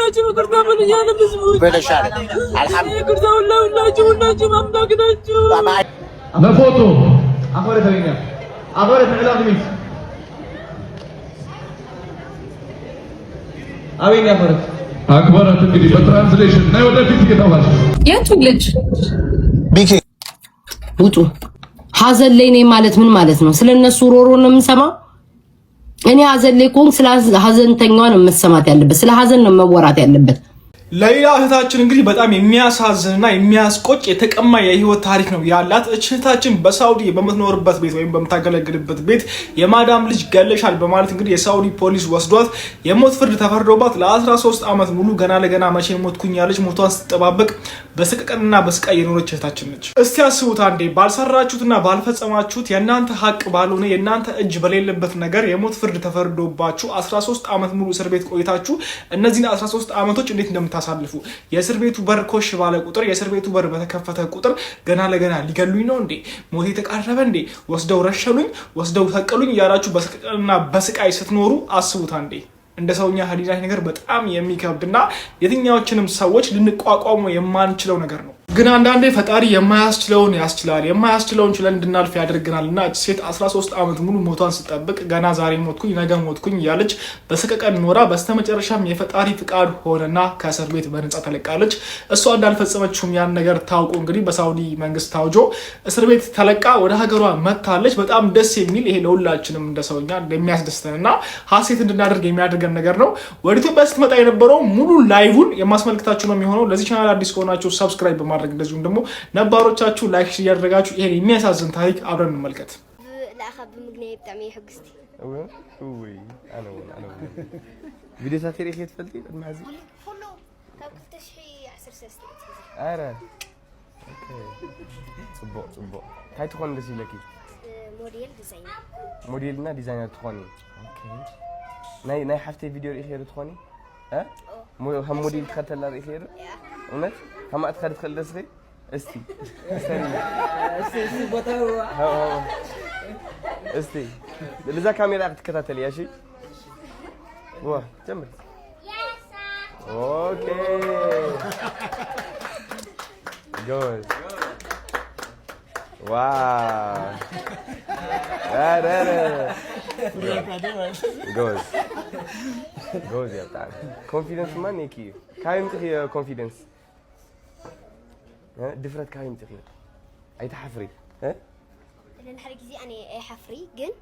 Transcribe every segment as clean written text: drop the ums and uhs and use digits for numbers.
ሁላችሁም ይቅርታ በሉኝ ያለ ህዝቦች በለሻል አልሐምዱሊላህ ይቅርታ ሁላችሁም አምላክ ናችሁ ለፎቶ አፈረተኛ ዕላግሚት አቤኛ ፈረት አክበራት እንግዲህ በትራንስሌሽን ናይ ወደፊት እየተባለ የቱ ልጅ ቢኬ ውጡ ሐዘን ላይ ነኝ ማለት ምን ማለት ነው? ስለነሱ ሮሮ ነው የምሰማው። እኔ ሐዘን ላይ ቆም ስለ ሐዘንተኛው ነው መሰማት ያለበት፣ ስለ ሐዘን ነው መወራት ያለበት። ሌላ እህታችን እንግዲህ በጣም የሚያሳዝንና የሚያስቆጭ የተቀማ የህይወት ታሪክ ነው ያላት። እህታችን በሳውዲ በምትኖርበት ቤት ወይም በምታገለግልበት ቤት የማዳም ልጅ ገለሻል በማለት እንግዲህ የሳውዲ ፖሊስ ወስዷት የሞት ፍርድ ተፈርዶባት ለ13 ዓመት ሙሉ ገና ለገና መቼ ሞትኩኝ ያለች ሞቷን ስትጠባበቅ በስቅቅንና በስቃይ የኖረች እህታችን ነች። እስቲ አስቡት አንዴ ባልሰራችሁትና ባልፈጸማችሁት የእናንተ ሀቅ ባልሆነ የእናንተ እጅ በሌለበት ነገር የሞት ፍርድ ተፈርዶባችሁ 13 ዓመት ሙሉ እስር ቤት ቆይታችሁ እነዚህን 13 ዓመቶች እንዴት እንደምታሳልፉ የእስር ቤቱ በር ኮሽ ባለ ቁጥር የእስር ቤቱ በር በተከፈተ ቁጥር ገና ለገና ሊገሉኝ ነው እንዴ ሞት የተቃረበ እንዴ ወስደው ረሸኑኝ ወስደው ተቀሉኝ ያላችሁ በስቅቅንና በስቃይ ስትኖሩ አስቡት አንዴ። እንደ ሰውኛ ሀዲዳ ነገር በጣም የሚከብድና የትኛዎችንም ሰዎች ልንቋቋመው የማንችለው ነገር ነው። ግን አንዳንዴ ፈጣሪ የማያስችለውን ያስችላል፣ የማያስችለውን ችለን እንድናልፍ ያደርገናልና ሴት 13 ዓመት ሙሉ ሞቷን ስጠብቅ ገና ዛሬ ሞትኩኝ ነገ ሞትኩኝ ያለች በስቅቀን ኖራ በስተመጨረሻም የፈጣሪ ፍቃድ ሆነና ከእስር ቤት በነጻ ተለቃለች። እሷ እንዳልፈጸመችውም ያን ነገር ታውቆ እንግዲህ በሳውዲ መንግስት ታውጆ እስር ቤት ተለቃ ወደ ሀገሯ መታለች። በጣም ደስ የሚል ይሄ ለሁላችንም እንደ ሰውኛ የሚያስደስተንና ሀሴት እንድናደርግ የሚያደርገን ነገር ነው። ወደ ኢትዮጵያ ስትመጣ የነበረው ሙሉ ላይቭን የማስመልክታችሁ ነው የሚሆነው። ለዚህ ቻናል አዲስ ከሆናችሁ ሰብስክራይብ በማድረግ እንደዚሁም ደግሞ ነባሮቻችሁ ላይክ ያደርጋችሁ ይሄን የሚያሳዝን ታሪክ አብረን እንመልከት። ለአኸብ ምግነይ በጣም ይحግስቲ ወይ አና ቪዲዮ ታሪክ የት ፈልቲ ማዚ ሁሉ ካብ 2013 አረ ኦኬ ጽቦ ታይ ትኮን ደስ ይለኪ ሞዴልና ዲዛይነር ትኮኒ ኦኬ ናይ ሓፍቴ ቪዲዮ ይሄር ትኮኒ هم موديل تختل لا يخير እውነት ከማት ከድት ከልደስሪ እስቲ እስቲ ለዛ ካሜራ ተከታተል ያሺ ዋ ጀምር ኦኬ ጎል ዋው አረ ጎል ያጣ ኮንፊደንስ ማን ይኪ ካይም ጥፊ ኮንፊደንስ ድፍረት ካይም ጥፊ አይተሐፍሪ ለምን ሐረ ጊዜ እኔ አይሐፍሪ ግን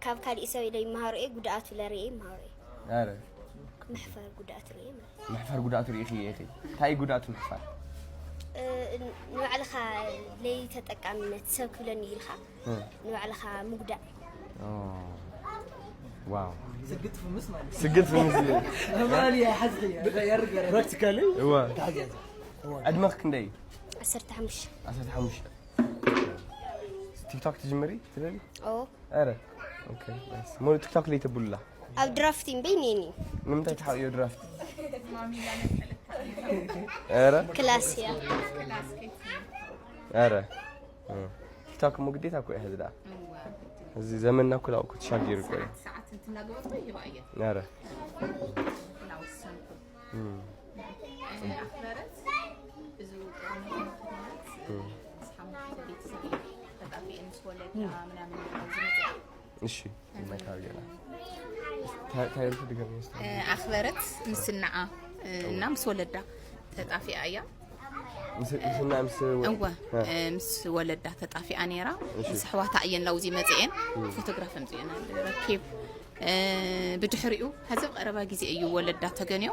ካብ ካልእ ሰብ ኢለይ ማሃሩኤ ጉዳቱ ለሪኤ ማሃሩኤ አረ محفر ጉዳቱ ለሪኤ محفر ጉዳቱ ለሪኤ ይሄ ታይ ጉዳቱ محفر ንባዕልኻ ለይ ተጠቃሚነት ሰብ ክብለኒ ኢልኻ ንባዕልኻ ሙግዳእ ዋው سجلت في مصر مالي يا حزقي يرجع براكتيكالي هو ادمغك ندي 15 تيك توك تجمري تلالي اره اوكي بس مو تيك توك لي تبولا او درافتين بينيني متى تحاول درافت اره كلاسيا اره تيك توك مو قديت اكو هذا እዚህ ዘመንና ኩላው እኮ ተሻገር ይቆይ ሰዓት እንትናገሩት ይባየ ናራ ናውሰንኩ አፍራረት ብዙ እሺ ማካሪያና ታይሩ ድገም አፍራረት ምስናዓ እና ምስወለዳ ተጣፊ አያ ምስና ምስ ወለዳ ተጣፊ አኔራ ስሕዋታ እየን ላውዚ መጽኤን ፎቶግራፍ ምጽኤና ረኪብ ብድሕሪኡ هذا ቀረባ ጊዜ እዩ ወለዳ ተገንዮ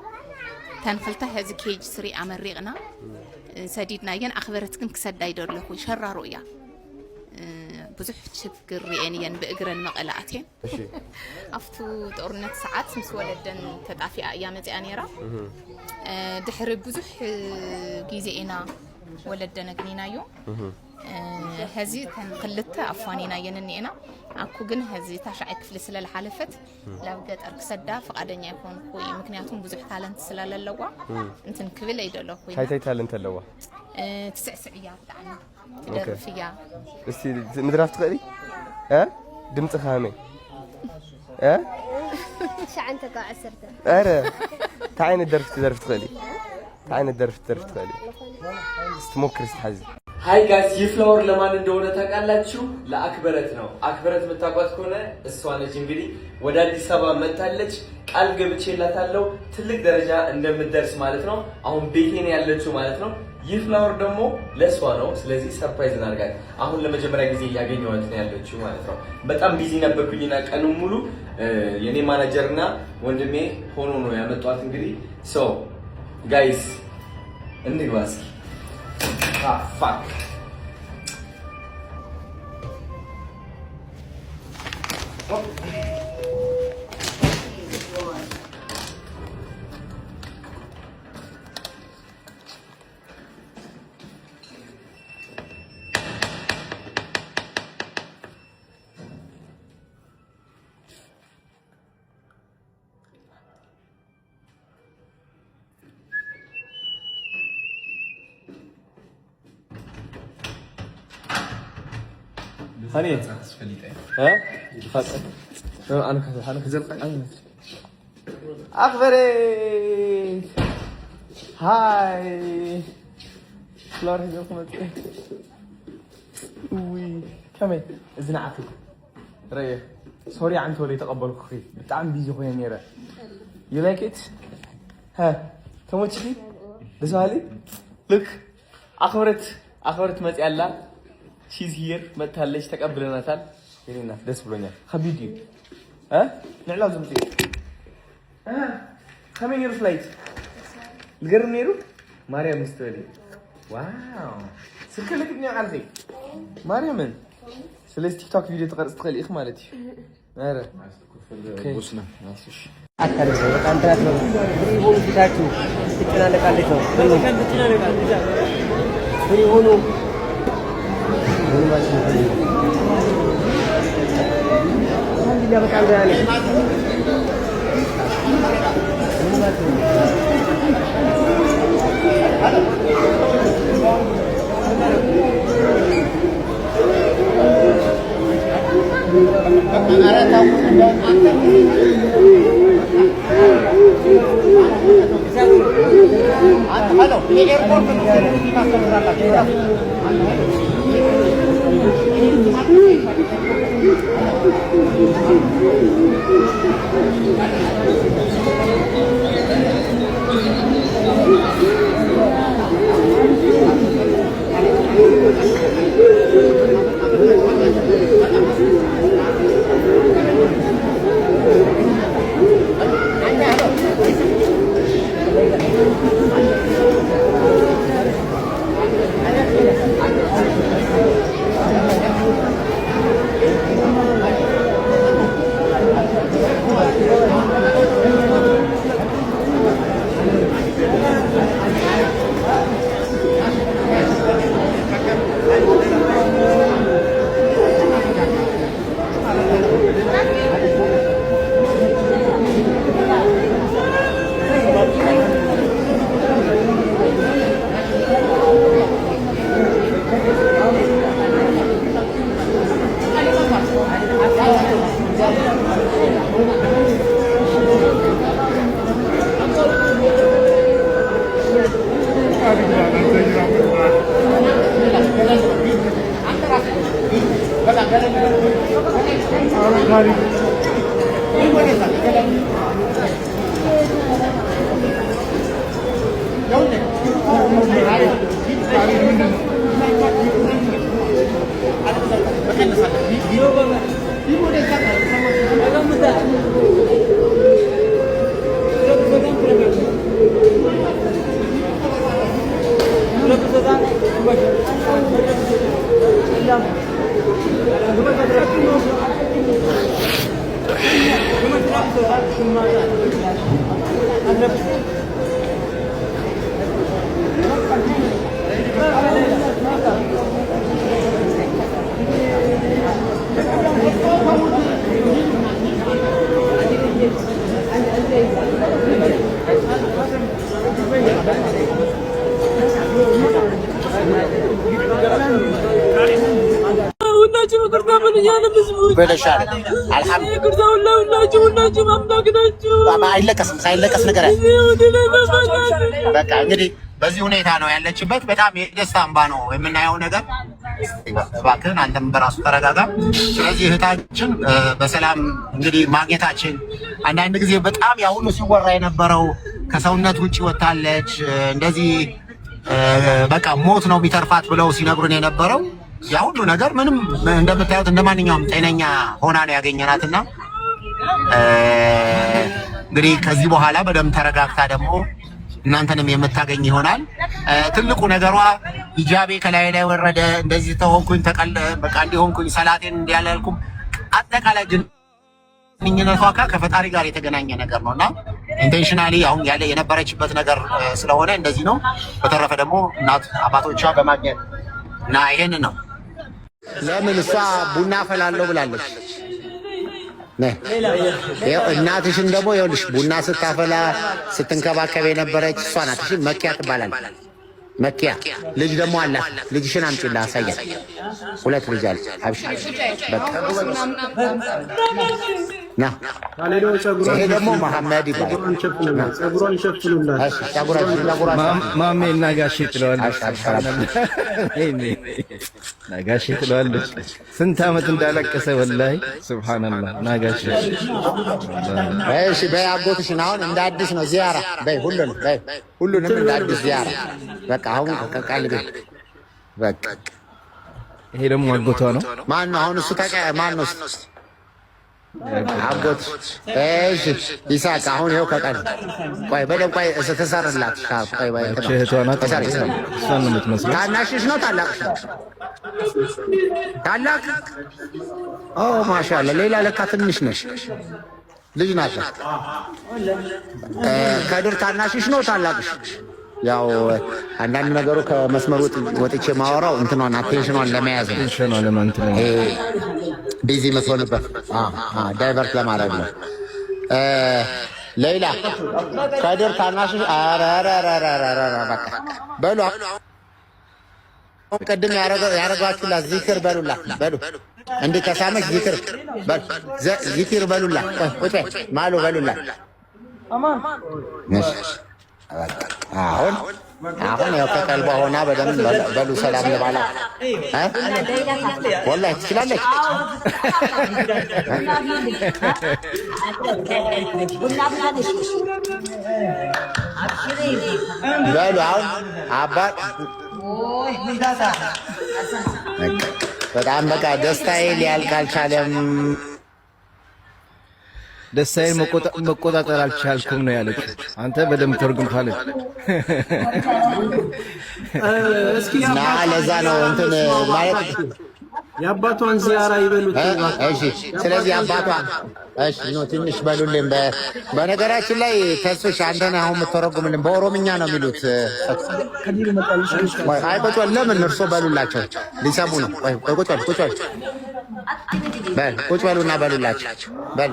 ተንፈልታ هذا ኬጅ ስሪ አመሪቅና ሰዲድና የን አኽበረት ግን ክሰዳይ ደርለኹ ሸራሩ እያ ብዙሕ ችግር የን በእግረን መቀላአቴን እሺ አፍቱ ጦርነት ሰዓት ምስ ወለደን ተጣፊ አያ መጽኤ አኔራ ድሕሪ ብዙሕ ጊዜና ወለደና ግኒናዮ هذه كلته أفانينا يننينا أكو جن هذه تشعي كفل سلال حلفت لو جت أركسدا فقدني يكون خوي مكنياتهم بزح تالنت سلال اللوا أنت نكفل يدلوا خوي هاي تالنت اللوا تسع سعيات عني تدرب فيها بس مدرافت غادي دمت خامي شعنتك عسرته أره تعين الدرف تخلي تعين الدرف تخلي استمكر استحزي هاي ጋይስ ይፍላወር ለማን እንደሆነ ታውቃላችሁ ለአክበረት ነው አክበረት መታቋት ከሆነ እሷ ነች እንግዲህ ወደ አዲስ አበባ መጣለች ቃል ገብቼላታለሁ ትልቅ ደረጃ እንደምትደርስ ማለት ነው አሁን ቤቴ ነው ያለችው ማለት ነው ይፍላወር ደግሞ ለሷ ነው ስለዚህ ሰርፕራይዝ እናርጋት አሁን ለመጀመሪያ ጊዜ ያገኘዋት ነው ያለችው ማለት ነው በጣም ቢዚ ነበርኩኝና ቀኑን ሙሉ የኔ ማናጀርና ወንድሜ ሆኖ ነው ያመጣት እንግዲህ ሶ ጋይስ እንግባስ Ah, fuck. هني ها انا كذب اخبري هاي فلور هجوكم وي كمل زنعتك ريح سوري عن تولي تقبل اخي بتعم بيجي خويا نيره يو لايك ات ها تموتشي دسالي لك اخبرت متيالا she's here متهلش تقبلناتال يرينا دس بلونيا خبيدي ها نعلاو زمتي كمين يور فلايت القرم نيرو مريم مستولي واو سكلك ابني عرضي مريم سلسل تيك توك فيديو تقرص تخلي اخ مالتي اره بوسنا ناسش አታረገ በጣም ትራስ ነው ፍሪ ሆኑ ፊታችሁ ትጨናነቃለች ነው ፍሪ ሆኑ الحمد لله بقى عليه ሁላችሁም ይቅርታ በሉኝ። በለሻል አልሐምዱሊላህ ሁላችሁ አምላክ ናችሁ። አይለቀስም ሳይለቀስ ነገር በቃ እንግዲህ በዚህ ሁኔታ ነው ያለችበት። በጣም የደስታ እንባ ነው የምናየው ነገር። እባክህን አንተም በራሱ ተረጋጋ። ስለዚህ እህታችን በሰላም እንግዲህ ማግኘታችን አንዳንድ ጊዜ በጣም ያ ሁሉ ሲወራ የነበረው ከሰውነት ውጪ ወጣለች እንደዚህ በቃ ሞት ነው የሚተርፋት ብለው ሲነግሩን የነበረው ያ ሁሉ ነገር ምንም እንደምታዩት እንደማንኛውም ጤነኛ ሆና ነው ያገኘናትና እንግዲህ ከዚህ በኋላ በደንብ ተረጋግታ ደግሞ እናንተንም የምታገኝ ይሆናል። ትልቁ ነገሯ ሂጃቤ ከላይ ላይ ወረደ፣ እንደዚህ ተሆንኩኝ፣ በቃ እንዲሆንኩኝ፣ ሰላቴን እንዲያላልኩም አጠቃላይ ግን ግንኙነቷ ከፈጣሪ ጋር የተገናኘ ነገር ነውና ኢንቴንሽናሊ አሁን ያለ የነበረችበት ነገር ስለሆነ እንደዚህ ነው። በተረፈ ደግሞ እናት አባቶቿ በማግኘት እና ይሄን ነው። ለምን እሷ ቡና ፈላለው ብላለች። እናትሽን ደግሞ ይኸውልሽ ቡና ስታፈላ ስትንከባከብ የነበረች እሷ ናት። እሺ መኪያ ትባላለች። መኪያ ልጅ ደግሞ አላት። ልጅሽን አምጪላ አሳያት። ሁለት ልጅ አለ። አብሽ በቃ ና ይሄ ደግሞ መሐመድ ይባላል። ጸጉሯን ሸፍኑላት። እሺ ጸጉሯን ማሜ እና ጋሼ ትለዋለች። ናጋሼ ትለዋለች። ስንት ዓመት እንዳለቀሰ ወላሂ ሱብሃንአላህ። ናጋሼ እሺ በይ አጎትሽን አሁን እንደ አዲስ ነው ዚያራ በይ። ሁሉንም እንደ አዲስ ዚያራ በቃ አሁን ከቃልቤ በቃ ይሄ ደግሞ አጎቷ ነው። ማን ነው አሁን እሱ ማን ነው አጎት? እሺ ይሳቅ አሁን ይኸው ከቀን ቆይ በደም ቆይ ተሰርላት ቆይ ወይ እህቷ ናት። እሷን ነው የምትመስለው። ታናሽሽ ነው ታላቅሽ ነው? ታላቅ ኦ ማሻአላ። ሌላ ለካ ትንሽ ነሽ ልጅ ናት። ከድር ታናሽሽ ነው ታላቅሽ? ያው አንዳንድ ነገሩ ከመስመር ወጥቼ ማወራው እንትኗን አቴንሽኗን ለመያዝ ነው። ቢዚ መስሎንበት ዳይቨርት ለማድረግ ነው። ሌላ ከድር ታናሽሽ በቃ በሉ ቅድም ያረጋችሁላት ዚክር በሉላት። በሉ እንዲህ ከሳመች ዚክር በሉላት። ቁጭ ማሉ በሉላት። አሁን ያው ከቀልቧ ሆና በደንብ በሉ ሰላም ለባላ ወላሂ ትችላለች። በሉ አሁን አባት በጣም በቃ ደስታዬ ሊያልቅ አልቻለም። ደስታዬን መቆጣጠር አልቻልኩም ነው ያለች። አንተ በደንብ ተርጉም ካለች እና ለዛ ነው እንትን ማለት የአባቷን ዚያራ ይበሉት። እሺ ስለዚህ አባቷ እሺ ነው ትንሽ በሉልን። በነገራችን ላይ ተስፍሽ አንተ ነህ አሁን የምትተረጉምልን። በኦሮምኛ ነው የሚሉት። አይ ቁጭ በል። ለምን እርሶ በሉላቸው ሊሰሙ ነው። ቁጭ በል ቁጭ በሉና በሉላቸው። በል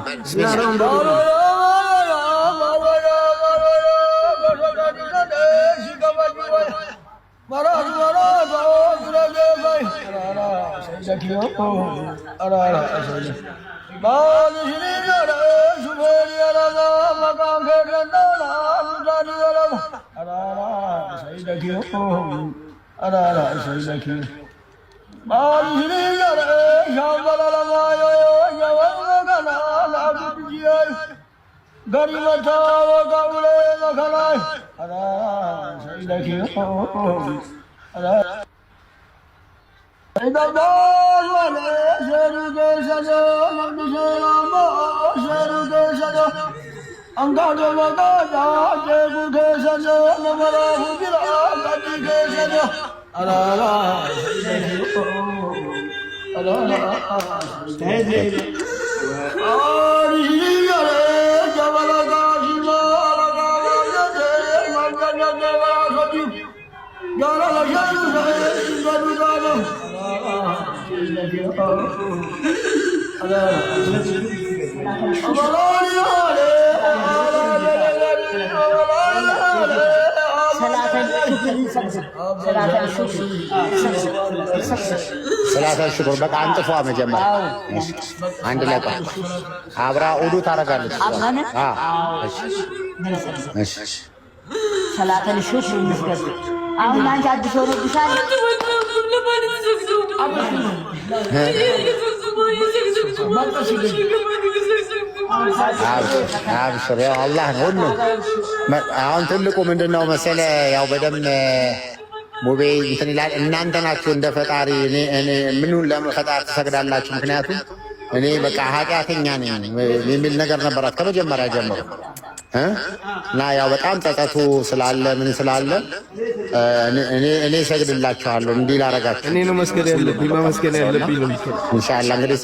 ሰላተ ሽኩር በቃ አንጥፏ መጀመሪያ አንድ ለቃ አብራ ኡዱ ታረጋለች። እሺ ሰላተ ሽኩር እንስገድ። አሁን አንቺ አዲስ ሆነብሻል። አብሽር ያው አላህ ነው ሁሉ። አሁን ትልቁ ምንድነው መሰለ ያው በደም ሙቤ እንትን ይላል። እናንተ ናችሁ እንደ ፈጣሪ እኔ ምኑን ለፈጣሪ ትሰግዳላችሁ? ምክንያቱም እኔ በቃ ኃጢአተኛ ነኝ የሚል ነገር ነበራት ከመጀመሪያ ጀምሮ እና ያው በጣም ጸጸቱ ስላለ ምን ስላለ እኔ ሰግድላችኋለሁ እንዲህ ላረጋችሁ። እኔ ነው መስገድ ያለብኝ ማመስገን ያለብኝ ነው። ኢንሻአላህ እንግዲህ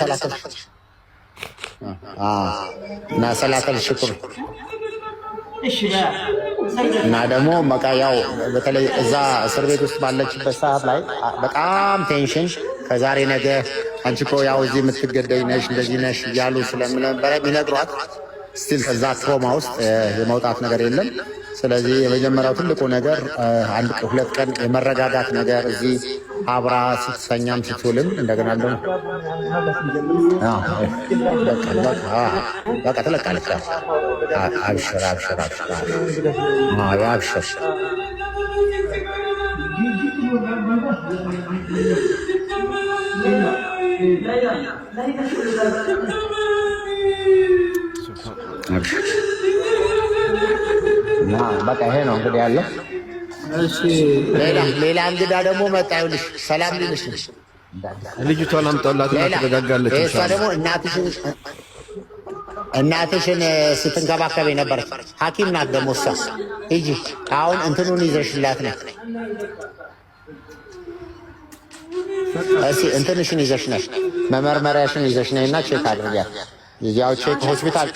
እና ሰላተል ሽኩር እና ደግሞ በቃ ያው በተለይ እዛ እስር ቤት ውስጥ ባለችበት ሰዓት ላይ በጣም ቴንሽን ከዛሬ ነገ አንቺ እኮ ያው እዚህ የምትገደይ ነሽ እንደዚህ ነሽ እያሉ ስለነበረ የሚነግሯት ስቲል ከዛ ትሮማ ውስጥ የመውጣት ነገር የለም። ስለዚህ የመጀመሪያው ትልቁ ነገር አንድ ሁለት ቀን የመረጋጋት ነገር እዚህ አብራ ስትሰኛም ስትውልም እንደገና ደግሞ በቃ ትለቃለች። አብሽር አብሽር አብሽር አብሽር በቃ ይሄ ነው እንግዲህ ያለው። ሌላ እንግዳ ደግሞ መጣ። ይኸውልሽ ሰላም ልልሽ ነው። ልጅቷን አምጣላትና ትረጋጋለች። እሷ ደግሞ እናትሽን ስትንከባከብ የነበረች ሐኪም ናት። ደግሞ እሷ ሂጂ አሁን እንትኑን ይዘሽላት ነው። እስኪ እንትንሽን ይዘሽ ነሽ መመርመሪያሽን ይዘሽ ነይና ቼክ አድርጊያት። ያው ቼክ ሆስፒታል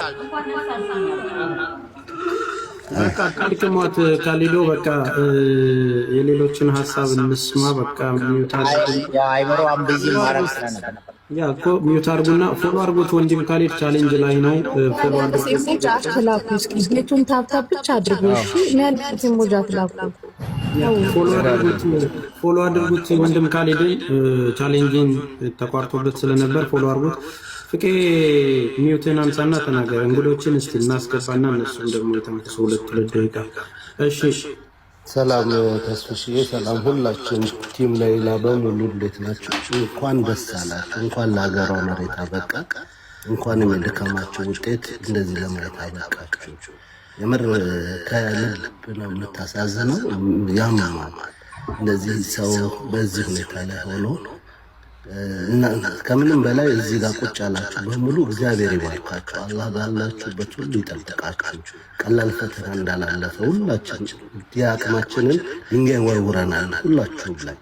በቃ ካልከሞት ካሊዶ በቃ የሌሎችን ሀሳብ እንስማ። በቃ ሚውት አይምሮ አምቢዚ ማረግ ስለነበር ያ እኮ ሚውት አድርጉና ፎሎ አድርጉት። ወንድም ካሊድ ቻሌንጅ ላይ ነው። ፎሎ አድርጉት። አትላኩ። እስኪ ቤቱን ታብታብ ብቻ አድርጉ። እሺ ማለት ኢሞጂ አትላኩ። ፎሎ አድርጉት። ወንድም ካሊድን ቻሌንጅን ተቋርጦበት ስለነበር ፎሎ አድርጉት። ፍቄ ሚውትን አንሳና ተናገር። እንግዶችን እስቲ እናስገባና እነሱም ደግሞ የተመለሱ ሁለት ደቂቃ። እሺ ሰላም ተስፍሽዬ፣ ሰላም ሁላችን ቲም ሌላ በሙሉ እንዴት ናችሁ? እንኳን ደስ አላችሁ። እንኳን ለሀገሯ መሬት አበቃ። እንኳን የድካማችሁ ውጤት እንደዚህ ለማየት አበቃችሁ። የምር ከልብ ነው የምታሳዝነው። ያማማል እንደዚህ ሰው በዚህ ሁኔታ ላይ ሆኖ እና ከምንም በላይ እዚህ ጋር ቁጭ ያላችሁ በሙሉ እግዚአብሔር ይባርካችሁ። አላህ ባላችሁበት ሁሉ ይጠብቃችሁ። ቀላል ፈተና እንዳላለፈ ሁላችን የአቅማችንን ድንጋይ ወርውረናል። ሁላችሁም ላይ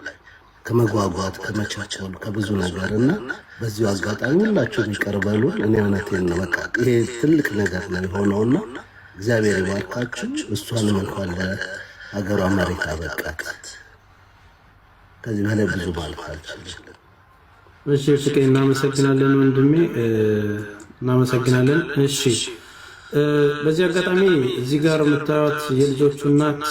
ከመጓጓት ከመቻቻሉ ከብዙ ነገር እና በዚሁ አጋጣሚ ሁላችሁም ይቀርበሉ። እኔ እውነቴን ነው። በቃ ይሄ ትልቅ ነገር ነው የሆነውና እግዚአብሔር ይባርካችሁ። እሷንም እንኳን ለሀገሯ መሬት አበቃት። ከዚህ በላይ ብዙ ማለት አልችልም። እሺ ፍቄ እናመሰግናለን ወንድሜ፣ እናመሰግናለን። እሺ በዚህ አጋጣሚ እዚህ ጋር የምታዩት የልጆቹ እናት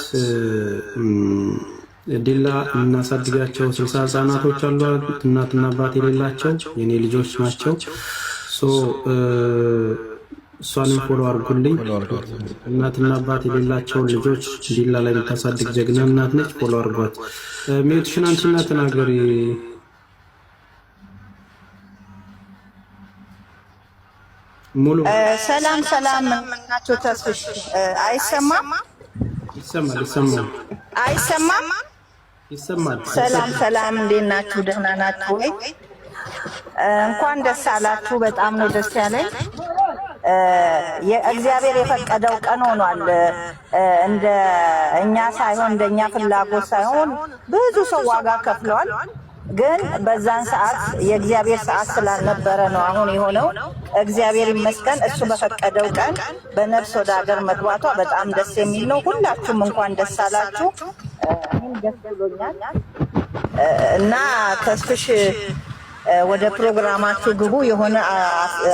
ዲላ እናሳድጋቸው 60 ህጻናቶች አሉ። እናትና አባት የሌላቸው የኔ ልጆች ናቸው። እሷንም ፎሎ አድርጉልኝ። እናትና አባት የሌላቸውን ልጆች ዲላ ላይ የምታሳድግ ጀግና እናት ነች። ፎሎ አድርጓት። ሚውትሽን አንቺና ተናገሪ። ሙሉ ሰላም ሰላም ናቸው። ተስፍሽ አይሰማም? ይሰማል ይሰማል አይሰማም? ይሰማል። ሰላም ሰላም፣ እንዴት ናችሁ? ደህና ናችሁ ወይ? እንኳን ደስ አላችሁ። በጣም ነው ደስ ያለኝ። እግዚአብሔር የፈቀደው ቀን ሆኗል። እንደ እኛ ሳይሆን እንደኛ ፍላጎት ሳይሆን ብዙ ሰው ዋጋ ከፍለዋል። ግን በዛን ሰዓት የእግዚአብሔር ሰዓት ስላልነበረ ነው አሁን የሆነው። እግዚአብሔር ይመስገን። እሱ በፈቀደው ቀን በነፍስ ወደ ሀገር መግባቷ በጣም ደስ የሚል ነው። ሁላችሁም እንኳን ደስ አላችሁ። እኔም ደስ ብሎኛል እና ተስፍሽ ወደ ፕሮግራማችሁ ግቡ። የሆነ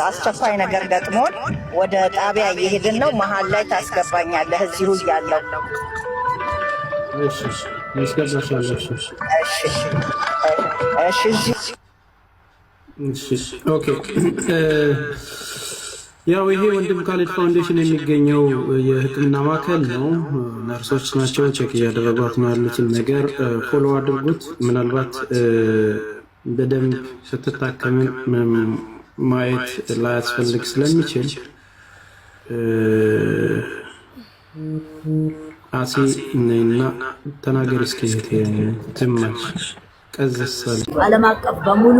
አስቸኳይ ነገር ገጥሞን ወደ ጣቢያ እየሄድን ነው። መሀል ላይ ታስገባኛለህ እዚሁ እያለሁ እሺ ያስገባሻለሁ። እሺ ኦኬ። ያው ይሄ ወንድም ካሊድ ፋውንዴሽን የሚገኘው የሕክምና ማዕከል ነው። ነርሶች ናቸው ቼክ እያደረጓት ነው ያሉትን ነገር ፎሎ አድርጉት። ምናልባት በደንብ ስትታከም ማየት ላያስፈልግ ስለሚችል አሲ ነይና ተናገር እስኪ ትማሽ ቀዘሰል ዓለም አቀፍ በሙሉ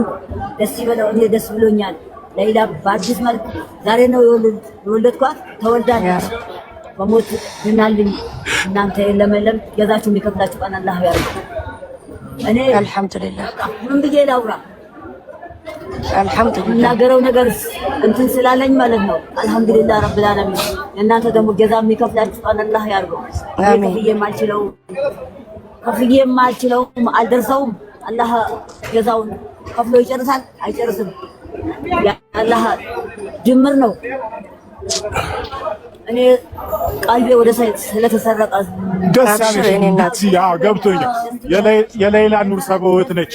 ደስ ይበለው። እኔ ደስ ብሎኛል። ሌላ በአዲስ መልክ ዛሬ ነው የወለድኳት። ተወልዳለች። በሞት ድናልኝ። እናንተ ለመለም ገዛችሁ የሚከፍላችሁ ቀን አላህ ያርግ። እኔ አልሐምዱሊላህ ምን ብዬ ላውራ? አልሐምዱሊላህ እናገረው ነገር እንትን ስላለኝ ማለት ነው። አልሐምዱሊላህ ረብል ዓለሚን። እናንተ ደግሞ ገዛ የሚከፍላችሁ ቀን አላህ ያርገው። ከፍዬ የማልችለው አልደርሰውም። አላህ ገዛውን ከፍሎ ይጨርሳል አይጨርስም። አላህ ጅምር ነው። እኔ ቀልቤ ወደ ስለተሰረቀ ደስ ያለኝ እናት ገብቶኛል። የሌላ ኑር ሰበውት ነች።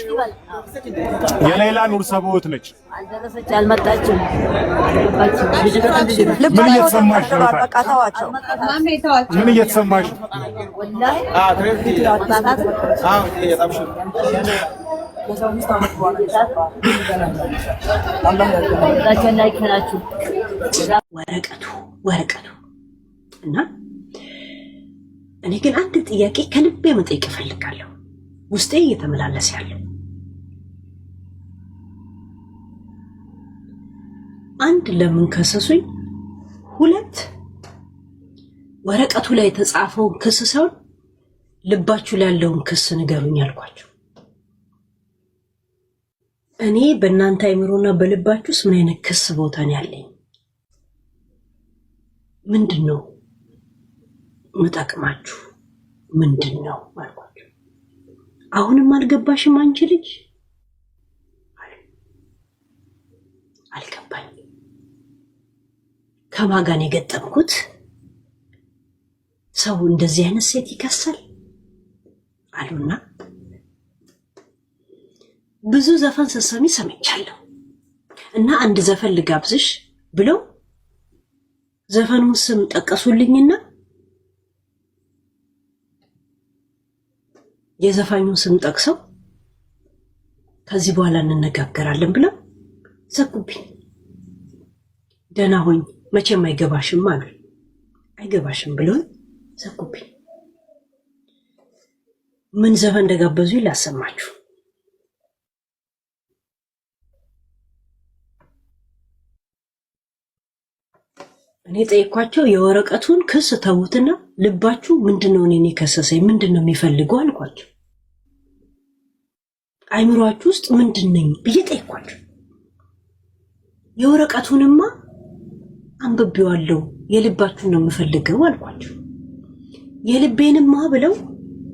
የሌላ ኑር ሰበውት ነች። አልደረሰች አልመጣችም። ምን እየተሰማሽ ነው? በቃ ተዋቸው። ምን እየተሰማሽ ነው? ወላሂ ወረቀቱ እና እኔ ግን አንድ ጥያቄ ከልቤ መጠየቅ እፈልጋለሁ። ውስጤ እየተመላለሰ ያለው አንድ ለምን ከሰሱኝ፣ ሁለት ወረቀቱ ላይ የተጻፈውን ክስ ሳይሆን ልባችሁ ላይ ያለውን ክስ ንገሩኝ አልኳቸው። እኔ በእናንተ አይምሮና በልባችሁስ ምን አይነት ክስ ቦታ ነው ያለኝ? ምንድነው መጣቅማችሁ? ምንድነው አልኳቸው። አሁንም አልገባሽም አንቺ ልጅ? አልገባኝ። ከማጋን የገጠምኩት ሰው እንደዚህ አይነት ሴት ይከሳል አሉና ብዙ ዘፈን ስትሰሚ ሰምቻለሁ እና አንድ ዘፈን ልጋብዝሽ ብለው ዘፈኑን ስም ጠቀሱልኝና የዘፋኙን ስም ጠቅሰው ከዚህ በኋላ እንነጋገራለን ብለው ዘጉብኝ። ደህና ሆኝ መቼም አይገባሽም አሉ። አይገባሽም ብለው ዘጉብኝ። ምን ዘፈን እንደጋበዙ ላሰማችሁ። እኔ ጠይኳቸው የወረቀቱን ክስ ተውትና ልባችሁ ምንድነው እኔን የከሰሰኝ ምንድነው የሚፈልገው አልኳቸው። አይምሯችሁ ውስጥ ምንድነኝ ብዬ ጠይኳቸው። የወረቀቱንማ አንብቤዋለሁ የልባችሁን ነው የምፈልገው አልኳቸው። የልቤንማ ብለው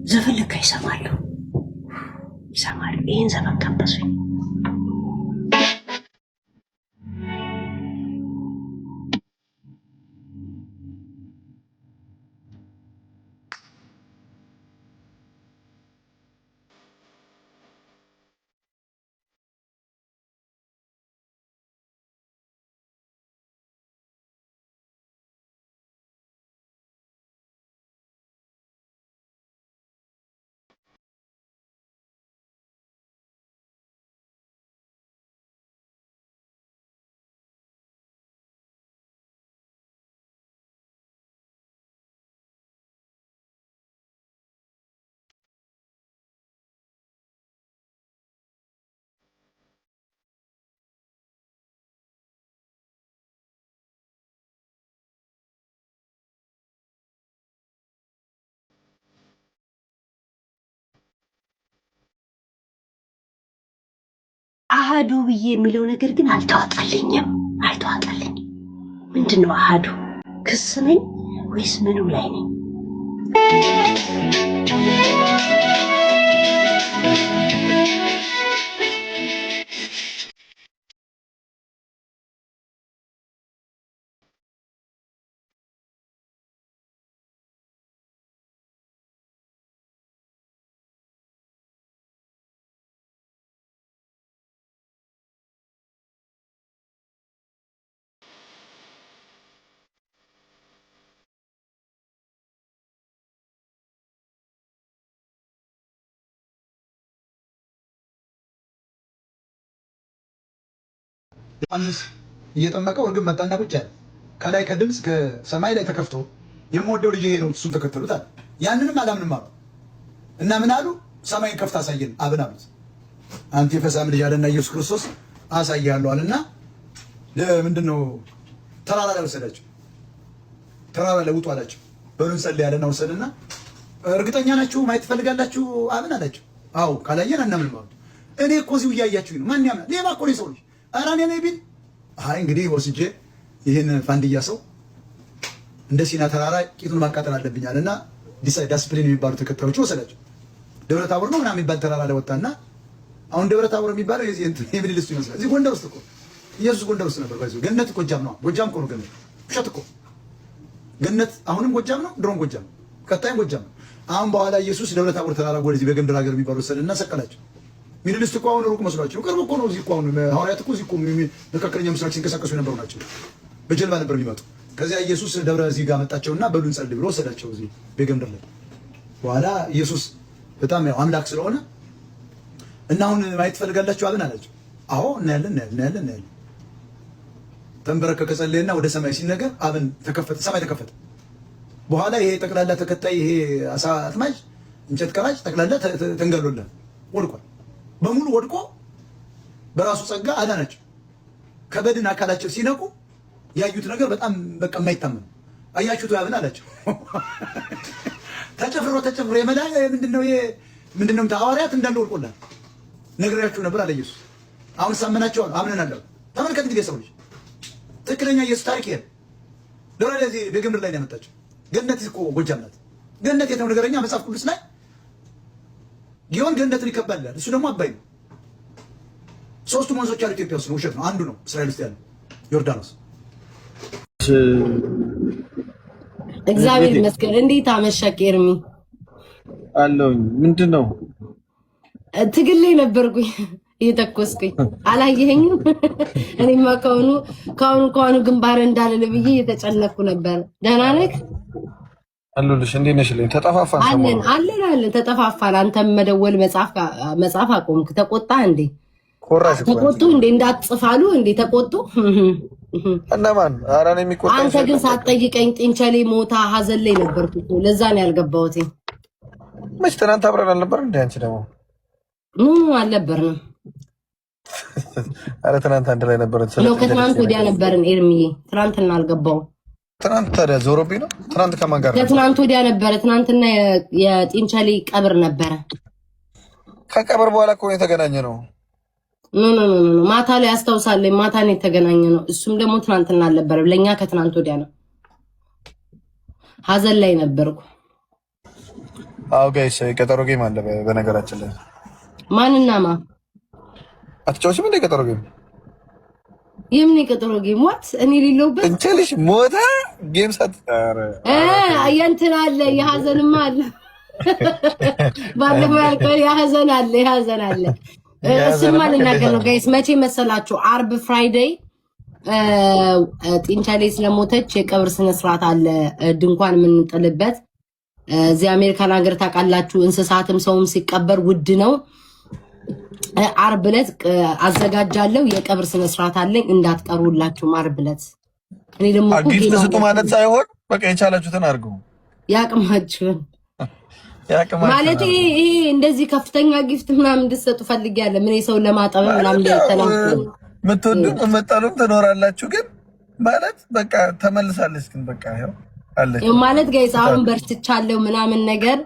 ዘፈን ለካ ይሰማሉ። ይህን ዘፈን ጋበዙኝ። አሃዱ ብዬ የሚለው ነገር ግን አልተዋጠልኝም። ምንድነው አሃዱ? ክስ ነኝ ወይስ ምኑ ላይ ነኝ? ዮሐንስ እየጠመቀው እርግብ መጣና ቁጭ አለ። ከላይ ከድምፅ ከሰማይ ላይ ተከፍቶ የምወደው ልጅ ይሄ ነው እሱን ተከተሉት አለ። ያንንም አላምንም አሉ እና ምን አሉ? ሰማይን ከፍታ አሳየን አብን አሉት። አንተ የፈሳም ልጅ አለና ኢየሱስ ክርስቶስ አሳያለሁ አለና ለምንድን ነው ተራራ ላይ ወሰዳቸው። ተራራ ላይ ውጡ አላቸው። በሉን ጸልይ ያለና ወሰደና እርግጠኛ ናችሁ ማየት ትፈልጋላችሁ አብን አላቸው። አዎ ካላየን አናምንም አሉ። እኔ እኮ እዚሁ እያያችሁኝ ነው። ማን ያምናል? ሌባ እኮ ነው ሰው ልጅ። ኧረ እኔ ነኝ ቢል አይ እንግዲህ ወስጄ ይህን ፋንድያ ሰው እንደ ሲና ተራራ ቂጡን ማቃጠል አለብኝ አለና ዲስፕሊን የሚባሉ ተከታዮች ወሰዳቸው። ደብረ ታቦር ነው ምናምን የሚባል ተራራ ላይ ወጣና አሁን ደብረ ታቦር የሚባለው የዚህ እንትን የምልልሱ ይመስላል። እዚህ ጎንደር ውስጥ እኮ ኢየሱስ ጎንደር ውስጥ ነበር። ባይዞ ገነት ጎጃም ነው። ጎጃም እኮ ነው ገነት። ውሸት እኮ ገነት አሁንም ጎጃም ነው፣ ድሮም ጎጃም ነው፣ ቀጣይም ጎጃም ነው። አሁን በኋላ ኢየሱስ ደብረ ታቦር ተራራ ወደዚህ በገምድር ሀገር የሚባል ወሰደና ሰቀላቸው። ሚድልስት እኮ አሁን ሩቅ መስሏቸው ቅርብ እኮ ነው። እዚህ እኮ አሁን ሐዋርያት እኮ እዚህ እኮ መካከለኛው ምስራቅ ሲንቀሳቀሱ የነበሩ ናቸው። በጀልባ ነበር የሚመጡ። ከዚያ ኢየሱስ ደብረ እዚህ ጋር መጣቸውና በሉን ጸልይ ብሎ ወሰዳቸው እዚህ በገምድር ላይ። በኋላ ኢየሱስ በጣም ያው አምላክ ስለሆነ እና አሁን ማየት ትፈልጋላችሁ አብን አላቸው። አዎ እናያለን። ተንበረከከ ጸለየና ወደ ሰማይ ሲነገር አብን ተከፈተ፣ ሰማይ ተከፈተ። በኋላ ይሄ ጠቅላላ ተከታይ ይሄ አሳ አጥማጅ እንጨት ቀራጭ ጠቅላላ ተንገሎላል፣ ወድቋል። በሙሉ ወድቆ በራሱ ጸጋ አዳናቸው። ከበድን አካላቸው ሲነቁ ያዩት ነገር በጣም በቃ የማይታመን አያችሁት አብን አላቸው። ተጨፍሮ የመላ ምንድነው ሐዋርያት እንዳለ ወድቆላል። ነግሬያችሁ ነበር አለ ኢየሱስ። አሁን ሳመናቸው አምነናል። ተመልከት እንግዲህ የሰው ልጅ ትክክለኛ ኢየሱስ ታሪክ ይሄ ለዚህ በገምድር ላይ ነው ያመጣቸው። ገነት እኮ ጎጃም ናት። ገነት የት ነው ነገረኛ? መጽሐፍ ቅዱስ ላይ ጊዮን ገነትን ይከባል። እሱ ደግሞ አባይ ነው። ሶስቱ ወንዞች ያሉት ኢትዮጵያ ውስጥ ነው። ውሸት ነው። አንዱ ነው እስራኤል ውስጥ ያለው ዮርዳኖስ። እግዚአብሔር ይመስገን። እንዴት አመሸህ ኤርሚ? አለሁኝ። ምንድን ነው ትግል ላይ ነበርኩኝ እየተኮስኩኝ አላየኸኝም? እኔማ ከአሁኑ ግንባር እንዳልል ብዬ እየተጨነኩ ነበር። ደህና ነህ? አሉልሽ። እንዴት ነሽ? ተጠፋፋን። አለን ተጠፋፋን። አንተም መደወል መጻፍ አቆምክ። ተቆጣ እንዴ? ተቆጡ እንዴ? እንዳትጽፋሉ እንዴ? ተቆጡ እነማን? ኧረ እኔ የሚቆጣ አንተ ግን ሳትጠይቀኝ ጢንቸሌ ሞታ ሀዘን ላይ ነበርኩ እኮ። ለዛ ነው ያልገባሁት። መች ትናንት አብረን አልነበር እንዴ? አንቺ ደግሞ አልነበርንም። ኧረ ትናንት አንድ ላይ ነበርን። ከትናንት ወዲያ ነበርን ኤርሚዬ። ትናንትና አልገባሁም። ትናንት ታዲያ ዞሮብኝ ነው። ትናንት ከማን ጋር? ከትናንት ወዲያ ነበረ። ትናንትና የጢንቸሌ ቀብር ነበረ። ከቀብር በኋላ እኮ የተገናኘ ነው። ኖ ማታ ላይ አስታውሳለሁ። ማታ ነው የተገናኘ ነው። እሱም ደግሞ ትናንትና አልነበረም። ለእኛ ከትናንት ወዲያ ነው። ሀዘን ላይ ነበርኩ። አዎ ጋይስ፣ ቀጠሮ ጌም አለ በነገራችን ላይ። ማንና ማ አትጫወችም እንደ ቀጠሮ ጌም? የምን የቀጠሮ ጌም? ዋት እኔ ሌለውበት እንችልሽ ሞታ ጌም ሳትጣረ አያንተና አለ የሀዘንማ አለ ባለፈው ያልከው የሀዘን አለ እሱማ ልናገር ነው ጋይስ። መቼ መሰላችሁ? አርብ ፍራይዴይ ጢንቸሌ ስለሞተች የቀብር ስነ ስርዓት አለ፣ ድንኳን የምንጥልበት። እዚህ አሜሪካን ሀገር ታውቃላችሁ፣ እንስሳትም ሰውም ሲቀበር ውድ ነው። አርብ ዕለት አዘጋጃለሁ፣ የቀብር ስነ ስርዓት አለኝ፣ እንዳትቀሩላችሁም አርብ ዕለት። እኔ ደግሞ ጊፍት ስጡ ማለት ሳይሆን በቃ የቻላችሁትን አድርጉ፣ ያቅማችሁን ማለት ይሄ እንደዚህ ከፍተኛ ጊፍት ምናምን እንድትሰጡ ፈልጊያለሁ። ምን ሰው ለማጠብ ምናምን ተናግሮ ምትወዱም መጣሉም ትኖራላችሁ። ግን ማለት በቃ ተመልሳለች። ግን በቃ ያው አለች ማለት ጋይስ አሁን በርትቻለሁ ምናምን ነገር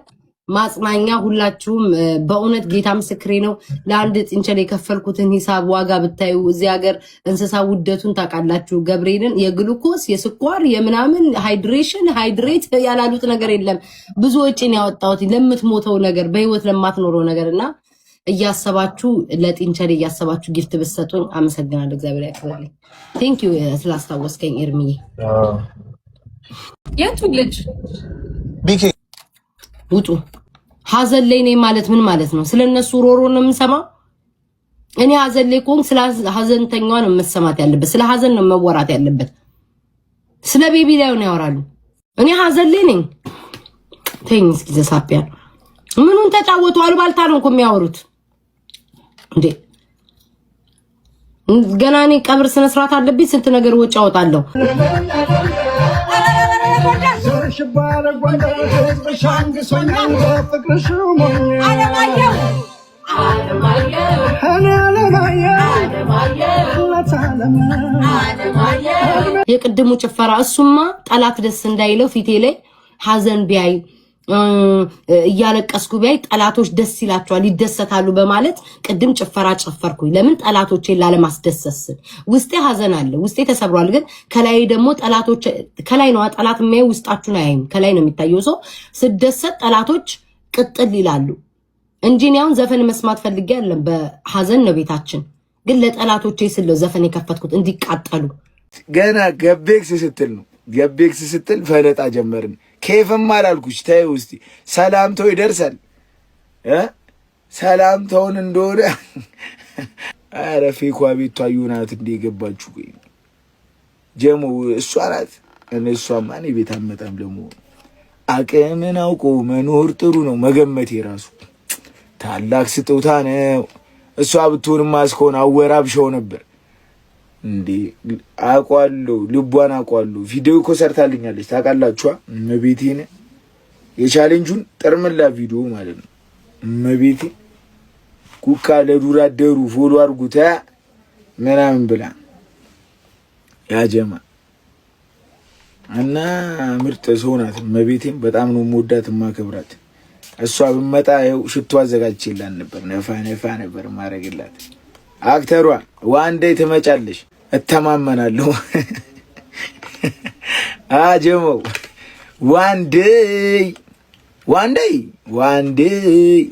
ማጽናኛ። ሁላችሁም በእውነት ጌታ ምስክሬ ነው። ለአንድ ጢንቸል የከፈልኩትን ሂሳብ ዋጋ ብታዩ እዚህ ሀገር እንስሳ ውደቱን ታውቃላችሁ። ገብርኤልን የግሉኮስ የስኳር የምናምን ሃይድሬት ያላሉት ነገር የለም። ብዙ ወጪን ያወጣሁት ለምትሞተው ነገር በህይወት ለማትኖረው ነገር እና እያሰባችሁ ለጢንቸል እያሰባችሁ ጊፍት ብትሰጡኝ አመሰግናለሁ። እግዚአብሔር ያክብርልኝ። ቴንክ ዩ ስላስታወስከኝ ኤርሚዬ። የቱ ልጅ ቢኬ ውጡ። ሀዘን ላይ ነኝ ማለት ምን ማለት ነው? ስለነሱ ሮሮ ነው የምሰማው። እኔ ሀዘን ላይ ቆም ስለ ሀዘንተኛዋ ነው መሰማት ያለበት። ስለ ሀዘን ነው መወራት ያለበት። ስለ ቤቢ ላይ ነው ያወራሉ። እኔ ሀዘን ላይ ነኝ። ተኝ እስኪ ዘሳፒያ ምኑን ተጫወቱ? አሉባልታ ነው እኮ የሚያወሩት እንዴ። ገና እኔ ቀብር ስነ ስርዓት አለብኝ። ስንት ነገር ወጪ አወጣለሁ። የቅድሙ ጭፈራ እሱማ ጠላት ደስ እንዳይለው ፊቴ ላይ ሐዘን ቢያይ እያለቀስኩ ቢያይ ጠላቶች ደስ ይላቸዋል ይደሰታሉ በማለት ቅድም ጭፈራ ጨፈርኩኝ። ለምን ጠላቶቼን ላለማስደሰት ውስጤ ሐዘን አለ፣ ውስጤ ተሰብሯል። ግን ከላይ ደግሞ ጠላቶች ከላይ ነው ጠላት የሚያዩ ውስጣችሁን አያይም፣ ከላይ ነው የሚታየው። ሰው ስደሰት ጠላቶች ቅጥል ይላሉ እንጂ ነው ዘፈን መስማት ፈልጌ አይደለም። በሐዘን ነው ቤታችን። ግን ለጠላቶቼ ስለው ዘፈን የከፈትኩት እንዲቃጠሉ። ገና ገቤክስ ስትል ነው ገቤክስ ስትል ፈለጣ ጀመርን። ከይፈም አላልኩሽ ተይው እስቲ ሰላምታው ይደርሳል ሰላምታውን እንደሆነ አረ ፌኳ ቤቷ ዩናት እንደገባችሁ ቆይ ጀሙ እሷ አላት እነሷማ እኔ ቤት አመጣም ደግሞ አቅምን አውቆ መኖር ጥሩ ነው። መገመቴ ራሱ ታላቅ ስጦታ ነው። እሷ ብትሆንማ እስከሆነ አወራብሸው ነበር እንዴ። አቋሉ ልቧን አቋሉ ቪዲዮ እኮ ሰርታልኛለች ታውቃላችሁ። መቤቴን የቻሌንጁን ጥርምላ ቪዲዮ ማለት ነው። መቤቴ ኩካ ለዱር አደሩ ፎሎ አድርጉት ምናምን ብላ ያጀማ እና ምርጥ ሰው ናት። መቤቴን በጣም ነው የምወዳት የማከብራት። እሷ ብመጣ ያው ሽቶ አዘጋጅቼላት ነበር። ነፋ ነፋ ነበር ማረግላት። አክተሯ ዋንዴ ትመጫለሽ እተማመናለሁ። አጀሞ ዋንዴ